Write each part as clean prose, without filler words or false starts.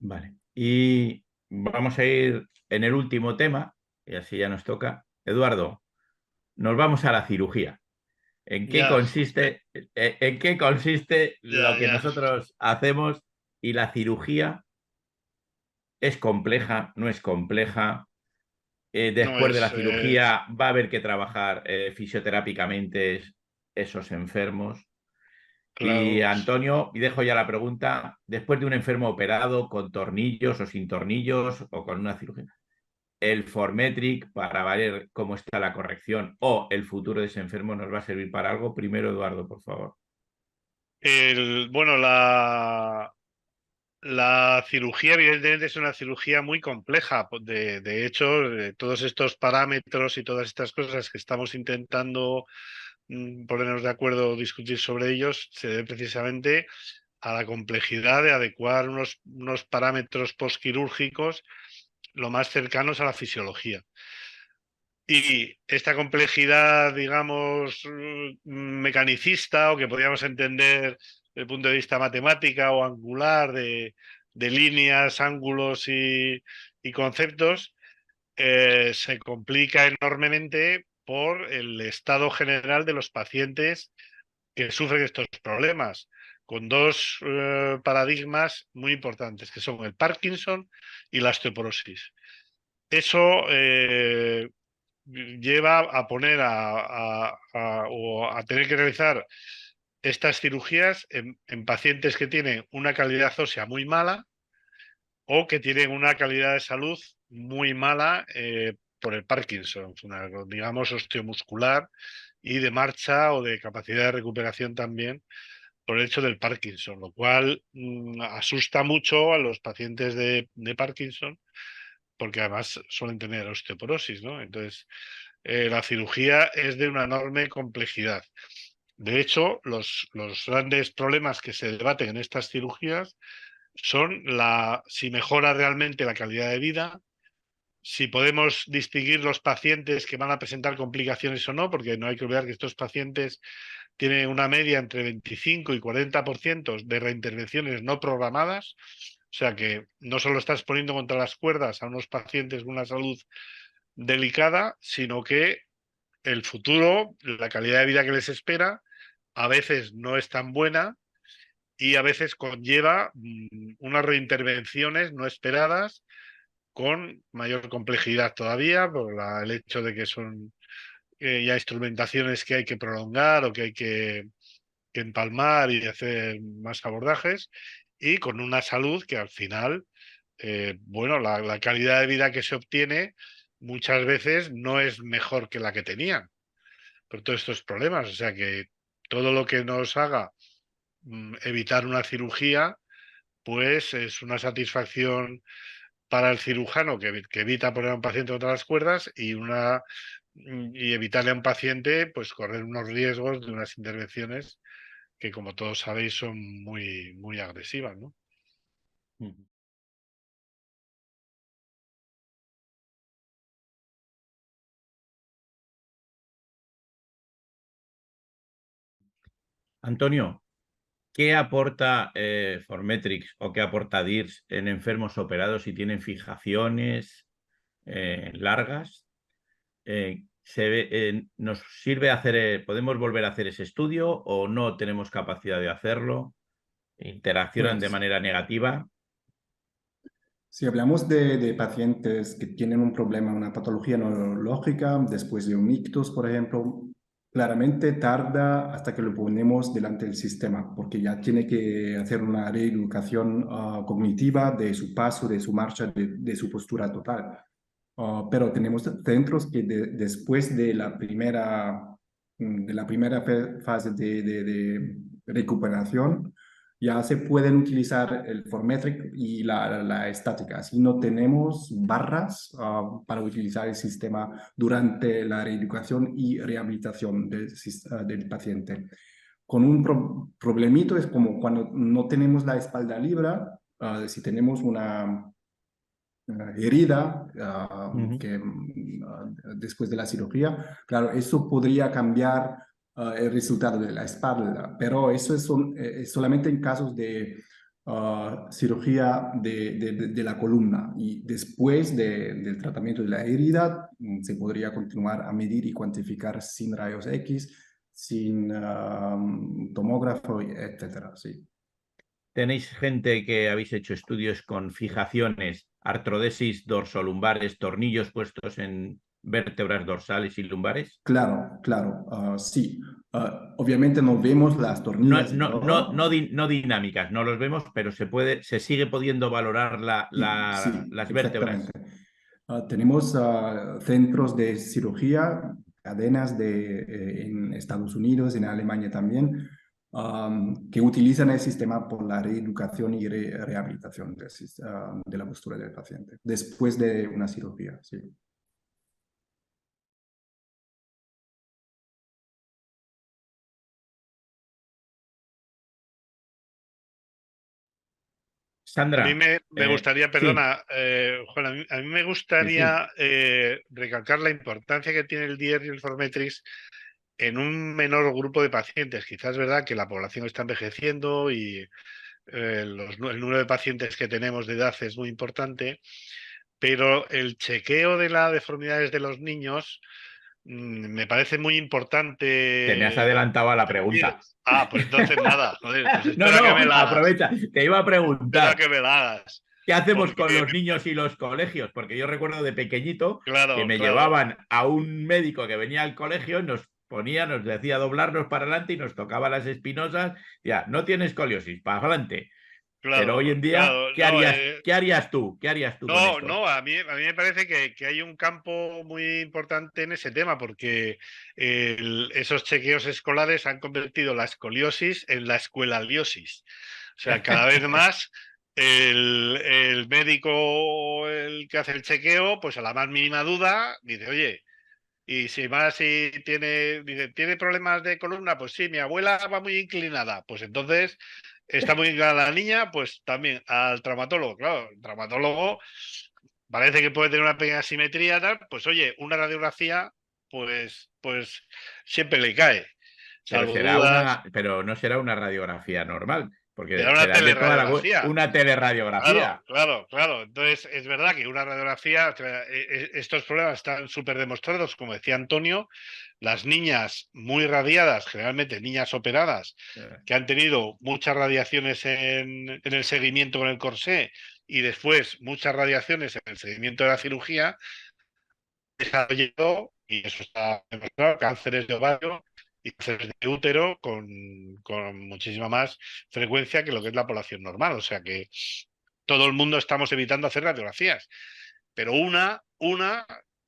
Vale. Y vamos a ir en el último tema, y así ya nos toca. Eduardo, nos vamos a la cirugía. Ya, En qué consiste lo ya, que ya. nosotros hacemos? Y la cirugía es compleja, no es compleja. No Después de la es, cirugía va a haber que trabajar fisioterápicamente esos enfermos. Y claro. Antonio, y dejo ya la pregunta, después de un enfermo operado con tornillos o sin tornillos o con una cirugía, el Formetric para ver cómo está la corrección o el futuro de ese enfermo nos va a servir para algo. Primero, Eduardo, por favor. Bueno, la cirugía evidentemente es una cirugía muy compleja. De hecho, todos estos parámetros y todas estas cosas que estamos intentando ponernos de acuerdo o discutir sobre ellos se debe precisamente a la complejidad de adecuar unos parámetros postquirúrgicos lo más cercanos a la fisiología. Y esta complejidad, digamos, mecanicista o que podríamos entender desde el punto de vista matemática o angular de líneas, ángulos y conceptos, se complica enormemente por el estado general de los pacientes que sufren estos problemas, con dos paradigmas muy importantes, que son el Parkinson y la osteoporosis. Eso lleva a poner o a tener que realizar estas cirugías en pacientes que tienen una calidad ósea muy mala o que tienen una calidad de salud muy mala por el Parkinson, digamos, osteomuscular y de marcha o de capacidad de recuperación también por el hecho del Parkinson, lo cual asusta mucho a los pacientes de Parkinson porque además suelen tener osteoporosis, ¿no? Entonces, la cirugía es de una enorme complejidad. De hecho, los grandes problemas que se debaten en estas cirugías son si mejora realmente la calidad de vida, si podemos distinguir los pacientes que van a presentar complicaciones o no, porque no hay que olvidar que estos pacientes tienen una media entre 25 y 40% de reintervenciones no programadas, o sea que no solo estás poniendo contra las cuerdas a unos pacientes con una salud delicada, sino que el futuro, la calidad de vida que les espera, a veces no es tan buena y a veces conlleva unas reintervenciones no esperadas con mayor complejidad todavía por el hecho de que son ya instrumentaciones que hay que prolongar o que hay que empalmar y hacer más abordajes y con una salud que al final, bueno, la calidad de vida que se obtiene muchas veces no es mejor que la que tenían por todos estos problemas. O sea que todo lo que nos haga evitar una cirugía, pues es una satisfacción para el cirujano que evita poner a un paciente contra las cuerdas y evitarle a un paciente pues correr unos riesgos de unas intervenciones que como todos sabéis son muy, muy agresivas, ¿no? Ujú. Antonio, ¿qué aporta Formetrix o qué aporta DIRS en enfermos operados si tienen fijaciones largas? ¿Nos sirve hacer, podemos volver a hacer ese estudio o no tenemos capacidad de hacerlo? ¿Interaccionan de Pues manera negativa? si hablamos de pacientes que tienen un problema, una patología neurológica, después de un ictus, por ejemplo, claramente tarda hasta que lo ponemos delante del sistema, porque ya tiene que hacer una reeducación cognitiva de su paso, de su marcha, de su postura total. Pero tenemos centros que después de la primera fase de recuperación, ya se pueden utilizar el Formetric y la estática. Así no tenemos barras para utilizar el sistema durante la reeducación y rehabilitación del paciente. Con un problemito es como cuando no tenemos la espalda libre, si tenemos una herida Ujú. después de la cirugía. Claro, eso podría cambiar el resultado de la espalda, pero eso es solamente en casos cirugía de la columna y después del tratamiento de la herida se podría continuar a medir y cuantificar sin rayos X, sin tomógrafo, etcétera. Sí. ¿Tenéis gente que habéis hecho estudios con fijaciones, artrodesis dorsolumbares, tornillos puestos en vértebras dorsales y lumbares? Claro, claro, sí. Obviamente no vemos las No, tornillas y no, no, todo. no, no dinámicas, no los vemos, pero se sigue pudiendo valorar Sí, sí, las exactamente. vértebras. Tenemos centros de cirugía, cadenas en Estados Unidos, en Alemania también, que utilizan el sistema por la reeducación y rehabilitación de la postura del paciente después de una cirugía. Sí. A mí Sandra, me gustaría, sí, perdona, Juan, a mí me sí, sí. gustaría recalcar la importancia que tiene el DIER y el Formetrix en un menor grupo de pacientes. Quizás es verdad que la población está envejeciendo y el número de pacientes que tenemos de edad es muy importante, pero el chequeo de las deformidades de los niños me parece muy Te me has importante adelantado a la el DIER. pregunta. Ah, pues entonces nada, joder, pues No, espera que no, me la hagas, aprovecha. Te iba a espera preguntar, que me la hagas. ¿qué hacemos con Porque, los niños y los colegios? Porque yo recuerdo de pequeñito que claro, me claro. llevaban a un médico que venía al colegio y nos ponía, nos decía doblarnos para adelante y nos tocaba las espinosas. Ya, no tienes escoliosis, para adelante. Pero hoy Claro, en día, claro, no, qué harías tú? ¿Qué harías tú con no, esto? no, a mí me parece que hay un campo muy importante en ese tema, porque esos chequeos escolares han convertido la escoliosis en la escuelaliosis. O sea, cada vez más el médico, el que hace el chequeo, pues a la más mínima duda, dice, oye, y si más si tiene, dice, ¿tiene problemas de columna? Pues sí, mi abuela va muy inclinada. Pues entonces está muy inclinada la niña, pues también al traumatólogo. Claro, el traumatólogo parece que puede tener una pequeña simetría, tal, pues oye, una radiografía, pues siempre le cae, salvo dudas, Pero no será una radiografía normal, será porque una será de toda teleradiografía. una Claro, teleradiografía. claro, claro. Entonces, es verdad que una radiografía, o sea, estos problemas están súper demostrados, como decía Antonio, las niñas muy radiadas, generalmente niñas operadas, que han tenido muchas radiaciones en el seguimiento con el corsé y después muchas radiaciones en el seguimiento de la cirugía, desarrollado, y eso está demostrado, cánceres de ovario y cánceres de útero con muchísima más frecuencia que lo que es la población normal. O sea que todo el mundo estamos evitando hacer radiografías, pero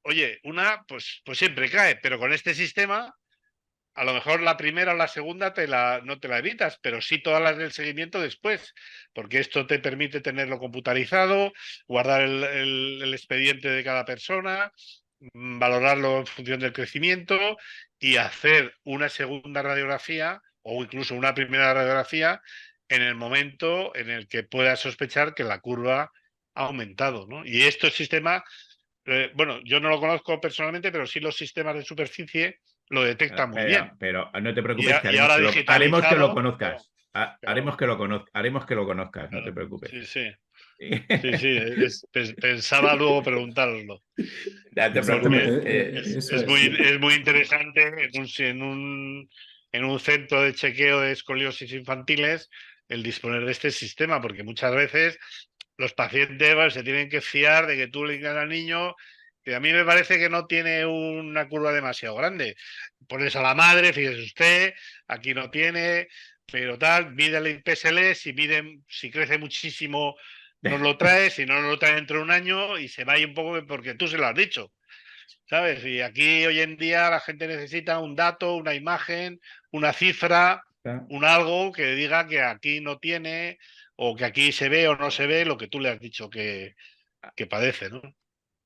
oye, pues siempre cae, pero con este sistema, a lo mejor la primera o la segunda no te la evitas, pero sí todas las del seguimiento después, porque esto te permite tenerlo computarizado, guardar el expediente de cada persona, valorarlo en función del crecimiento y hacer una segunda radiografía o incluso una primera radiografía en el momento en el que puedas sospechar que la curva ha aumentado, ¿no? Y este sistema, bueno, yo no lo conozco personalmente, pero sí los sistemas de superficie lo detectan muy bien. Pero no te preocupes que Y ahora haremos que lo digitalizado, claro, conozcas. claro, Haremos que lo conozcas, no te claro. preocupes. Sí, sí. Sí, sí, pensaba luego preguntaroslo, No te Exactamente, preocupes. eso es, sí. es muy interesante en un centro de chequeo de escoliosis infantiles el disponer de este sistema, porque muchas veces los pacientes, bueno, se tienen que fiar de que tú le digas al niño que a mí me parece que no tiene una curva demasiado grande. Pones a la madre, fíjese usted, aquí no tiene, pero tal, mídele, pésele, si crece muchísimo nos lo trae, si no nos lo trae dentro de un año y se va ahí un poco porque tú se lo has dicho, ¿sabes? Y aquí hoy en día la gente necesita un dato, una imagen, una cifra, un algo que diga que aquí no tiene o que aquí se ve o no se ve lo que tú le has dicho que padece, ¿no?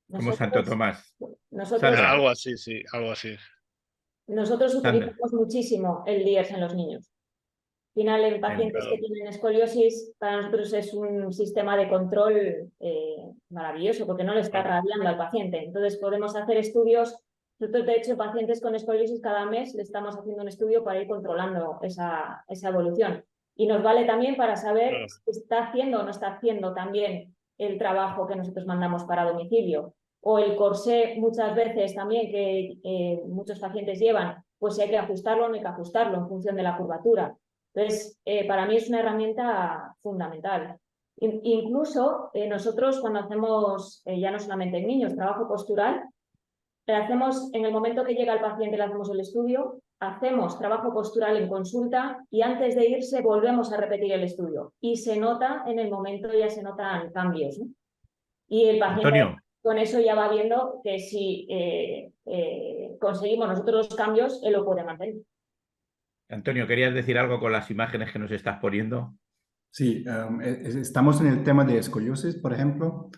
Como Santo Nosotros, Tomás. nosotros, Sandra, Algo así, sí, algo así. nosotros Sandra. utilizamos muchísimo el DIERS en los niños. Al final, en pacientes Claro. que tienen escoliosis, para nosotros es un sistema de control maravilloso porque no le está radiando al paciente. Entonces, podemos hacer estudios. Nosotros, de hecho, en pacientes con escoliosis, cada mes le estamos haciendo un estudio para ir controlando esa evolución. Y nos vale también para saber Claro. si está haciendo o no está haciendo también el trabajo que nosotros mandamos para domicilio. O el corsé muchas veces también que muchos pacientes llevan, pues si hay que ajustarlo o no hay que ajustarlo en función de la curvatura. Entonces, para mí es una herramienta fundamental. Incluso nosotros cuando hacemos, ya no solamente en niños, trabajo postural, hacemos en el momento que llega el paciente, le hacemos el estudio, hacemos trabajo postural en consulta y antes de irse volvemos a repetir el estudio. Y se nota en el momento, ya se notan cambios, ¿no? Y el paciente Antonio, con eso ya va viendo que si conseguimos nosotros los cambios, él lo puede mantener. Antonio, ¿querías decir algo con las imágenes que nos estás poniendo? Sí, estamos en el tema de escoliosis, por ejemplo.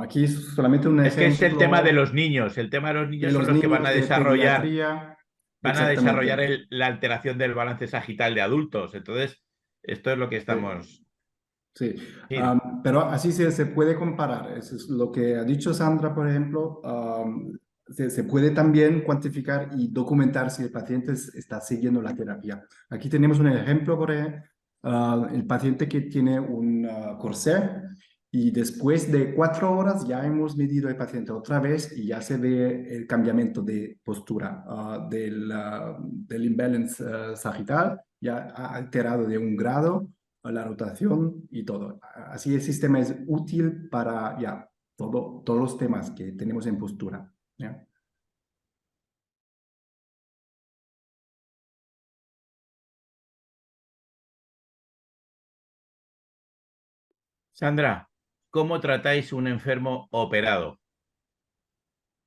Aquí es solamente un Es que es el tema de ejemplo los niños. El tema de los de niños son los los que niños de pediatría. van a desarrollar Exactamente. la alteración del balance sagital de adultos. Entonces, esto es lo que estamos... Sí, Sí. pero así se puede comparar. Eso es lo que ha dicho Sandra, por ejemplo. Se puede también cuantificar y documentar si el paciente está siguiendo la terapia. Aquí tenemos un ejemplo, por ejemplo, el paciente que tiene un corsé y después de 4 horas ya hemos medido el paciente otra vez y ya se ve el cambiamiento de postura del imbalance sagital, ya ha alterado de 1 grado la rotación y todo. Así el sistema es útil para ya todos los temas que tenemos en postura. ¿Ya? Sandra, ¿cómo tratáis un enfermo operado?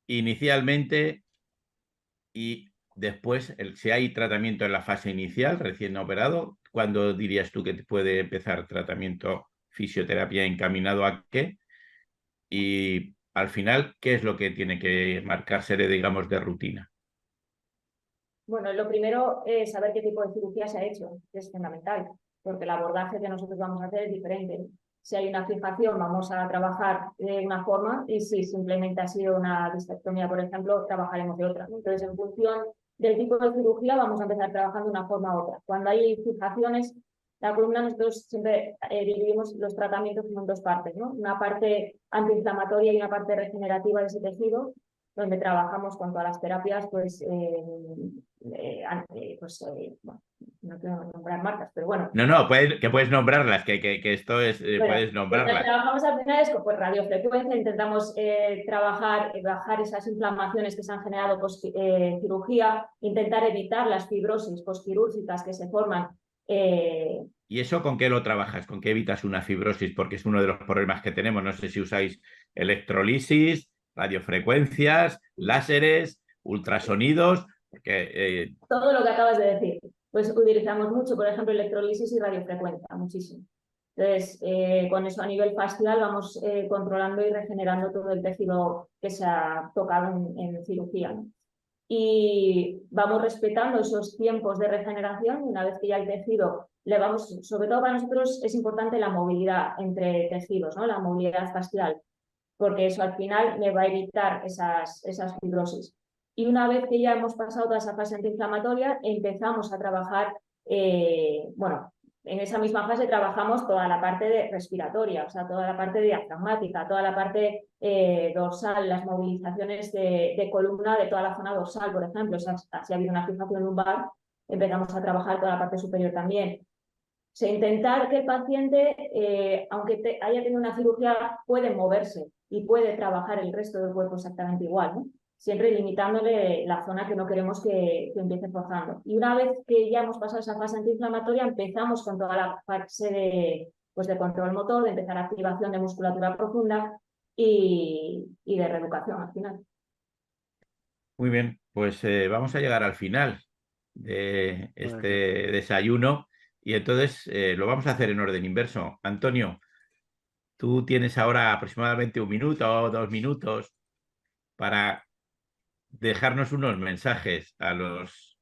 Inicialmente y después, si hay tratamiento en la fase inicial, recién operado, ¿cuándo dirías tú que puede empezar tratamiento, fisioterapia encaminado a qué? Y al final, ¿qué es lo que tiene que marcarse, digamos, de rutina? Bueno, lo primero es saber qué tipo de cirugía se ha hecho, que es fundamental, porque el abordaje que nosotros vamos a hacer es diferente. Si hay una fijación, vamos a trabajar de una forma y si simplemente ha sido una disectomía, por ejemplo, trabajaremos de otra. Entonces, en función del tipo de cirugía, vamos a empezar trabajando de una forma u otra. Cuando hay fijaciones, la columna nosotros siempre dividimos los tratamientos en dos partes, ¿no? Una parte antiinflamatoria y una parte regenerativa de ese tejido, donde trabajamos con todas las terapias, pues bueno, no quiero nombrar marcas, pero bueno. No, que puedes nombrarlas, que esto es, Bueno, puedes lo que nombrarlas. trabajamos al final es con pues, radiofrecuencia, intentamos trabajar, bajar esas inflamaciones que se han generado post cirugía, intentar evitar las fibrosis postquirúrgicas que se forman. ¿Y eso con qué lo trabajas? ¿Con qué evitas una fibrosis? Porque es uno de los problemas que tenemos. No sé si usáis electrolisis, radiofrecuencias, láseres, ultrasonidos, porque todo lo que acabas de decir. Pues utilizamos mucho, por ejemplo, electrolisis y radiofrecuencia, muchísimo. Entonces, con eso a nivel fascial vamos controlando y regenerando todo el tejido que se ha tocado en cirugía, ¿no? Y vamos respetando esos tiempos de regeneración. Una vez que ya el tejido le vamos, sobre todo para nosotros es importante la movilidad entre tejidos, ¿no? La movilidad fascial, porque eso al final me va a evitar esas fibrosis. Y una vez que ya hemos pasado toda esa fase antiinflamatoria, empezamos a trabajar, bueno, en esa misma fase trabajamos toda la parte respiratoria, o sea, toda la parte diafragmática, toda la parte dorsal, las movilizaciones de columna de toda la zona dorsal, por ejemplo. O sea, si ha habido una fijación lumbar, empezamos a trabajar toda la parte superior también. O sea, intentar que el paciente, aunque haya tenido una cirugía, puede moverse y puede trabajar el resto del cuerpo exactamente igual, ¿no? Siempre limitándole la zona que no queremos que empiece forzando. Y una vez que ya hemos pasado esa fase antiinflamatoria, empezamos con toda la fase de control motor, de empezar activación de musculatura profunda y de reeducación al final. muy bien, pues vamos a llegar al final de este desayuno y entonces lo vamos a hacer en orden inverso. Antonio, tú tienes ahora aproximadamente 1 minuto o 2 minutos para dejarnos unos mensajes a los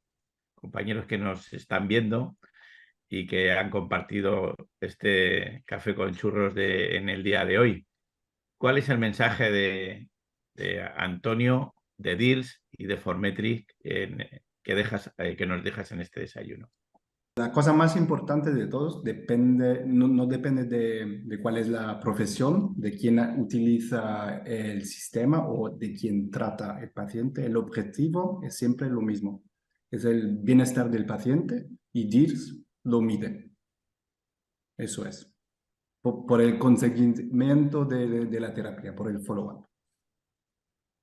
compañeros que nos están viendo y que han compartido este café con churros en el día de hoy. ¿Cuál es el mensaje de Antonio, de DIRS y de Formetric que nos dejas en este desayuno? la cosa más importante de todos depende, no depende de cuál es la profesión, de quién utiliza el sistema o de quién trata el paciente. El objetivo es siempre lo mismo. Es el bienestar del paciente y DIRS lo mide. Eso es. Por el conseguimiento de la terapia, por el follow-up.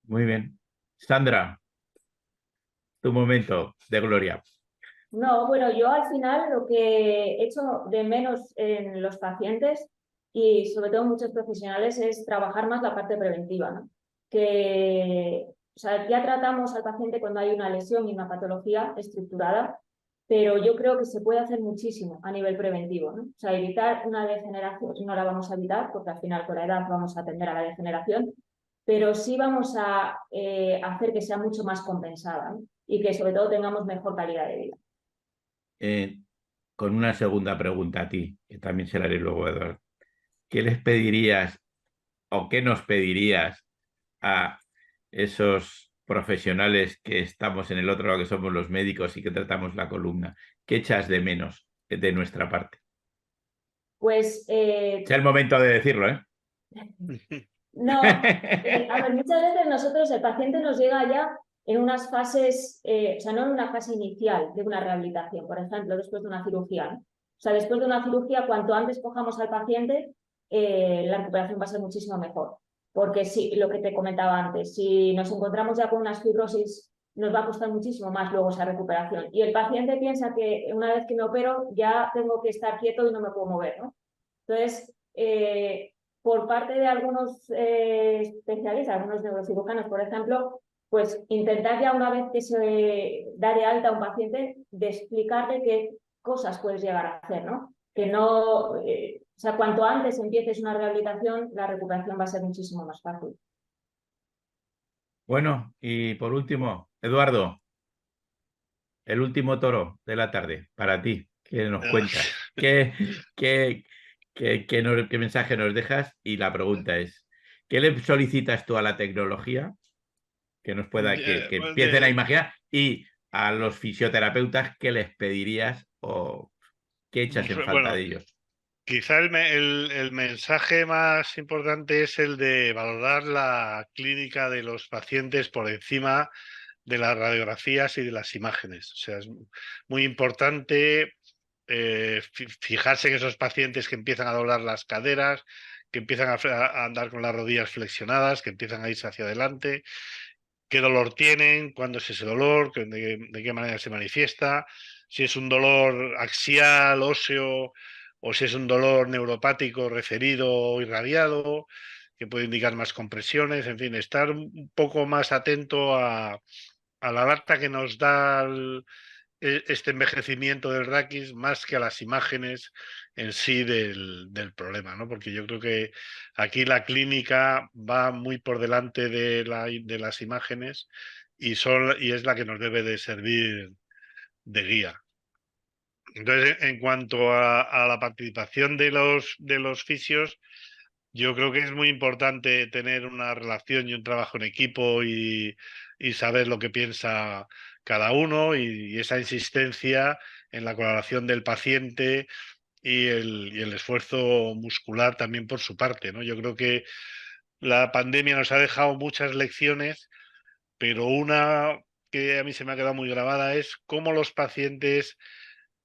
Muy bien. Sandra, tu momento de gloria. No, bueno, yo al final lo que he hecho de menos en los pacientes y sobre todo en muchos profesionales es trabajar más la parte preventiva, ¿no? Que, o sea, ya tratamos al paciente cuando hay una lesión y una patología estructurada, pero yo creo que se puede hacer muchísimo a nivel preventivo, ¿no? O sea, evitar una degeneración, no la vamos a evitar porque al final con la edad vamos a atender a la degeneración, pero sí vamos a hacer que sea mucho más compensada, ¿no? Y que sobre todo tengamos mejor calidad de vida. Con una segunda pregunta a ti, que también se la haré luego a Eduardo. ¿Qué les pedirías o qué nos pedirías a esos profesionales que estamos en el otro lado, que somos los médicos y que tratamos la columna? ¿Qué echas de menos de nuestra parte? Pues Es el momento de decirlo, ¿eh? no, a ver, muchas veces nosotros, el paciente nos llega ya en unas fases, o sea, no en una fase inicial de una rehabilitación, por ejemplo, después de una cirugía, ¿no? O sea, después de una cirugía, cuanto antes cojamos al paciente, la recuperación va a ser muchísimo mejor. Porque si, lo que te comentaba antes, si nos encontramos ya con una fibrosis, nos va a costar muchísimo más luego esa recuperación. Y el paciente piensa que una vez que me opero, ya tengo que estar quieto y no me puedo mover, ¿no? Entonces, por parte de algunos especialistas, algunos neurocirujanos, por ejemplo, pues intentar ya una vez que se da de alta a un paciente, de explicarle qué cosas puedes llegar a hacer, ¿no? Que no, o sea, cuanto antes empieces una rehabilitación, la recuperación va a ser muchísimo más fácil. Bueno, y por último, Eduardo, el último toro de la tarde, para ti, ¿qué nos cuentas? ¿Qué mensaje nos dejas? Y la pregunta es, ¿qué le solicitas tú a la tecnología que nos pueda, que empiecen a imaginar? Y a los fisioterapeutas, ¿qué les pedirías o qué echas en falta de Bueno, ellos? quizá el mensaje más importante es el de valorar la clínica de los pacientes por encima de las radiografías y de las imágenes. O sea, es muy importante fijarse en esos pacientes que empiezan a doblar las caderas, que empiezan a andar con las rodillas flexionadas, que empiezan a irse hacia adelante, qué dolor tienen, cuándo es ese dolor, de qué manera se manifiesta, si es un dolor axial, óseo, o si es un dolor neuropático referido o irradiado, que puede indicar más compresiones, en fin, estar un poco más atento a la data que nos da este envejecimiento del raquis más que a las imágenes en sí del problema, ¿no? Porque yo creo que aquí la clínica va muy por delante de las imágenes y es la que nos debe de servir de guía. Entonces, en cuanto a la participación de los fisios, yo creo que es muy importante tener una relación y un trabajo en equipo y saber lo que piensa cada uno y esa insistencia en la colaboración del paciente y el esfuerzo muscular también por su parte, ¿no? Yo creo que la pandemia nos ha dejado muchas lecciones, pero una que a mí se me ha quedado muy grabada es cómo los pacientes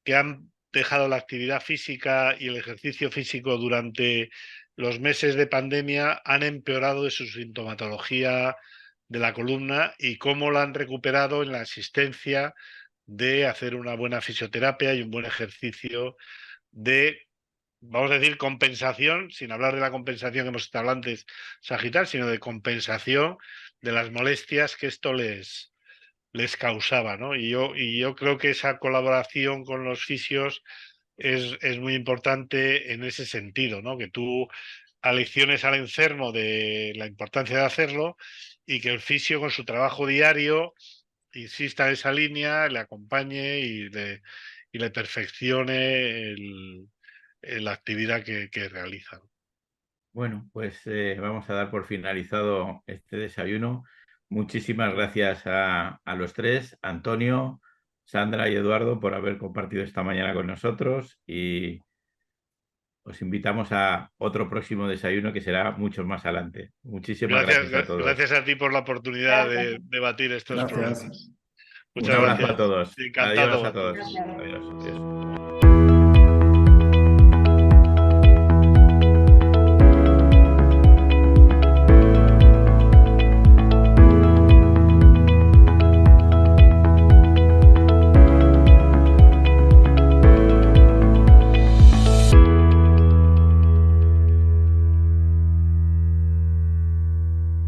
que han dejado la actividad física y el ejercicio físico durante los meses de pandemia han empeorado de su sintomatología de la columna y cómo la han recuperado en la asistencia de hacer una buena fisioterapia y un buen ejercicio de, vamos a decir, compensación, sin hablar de la compensación que hemos estado antes, sagital, sino de compensación de las molestias que esto les causaba, ¿no? Y yo creo que esa colaboración con los fisios es muy importante en ese sentido, ¿no? Que tú alecciones al enfermo de la importancia de hacerlo y que el fisio con su trabajo diario insista en esa línea, le acompañe y le perfeccione la actividad que realiza. Bueno, pues vamos a dar por finalizado este desayuno. Muchísimas gracias a los tres, Antonio, Sandra y Eduardo, por haber compartido esta mañana con nosotros y os invitamos a otro próximo desayuno que será mucho más adelante. Muchísimas gracias a todos. Gracias a ti por la oportunidad de Gracias. debatir estos Gracias. problemas. Un Muchas abrazo gracias. a todos. Encantado. Adiós a todos. Gracias. Adiós. Adiós.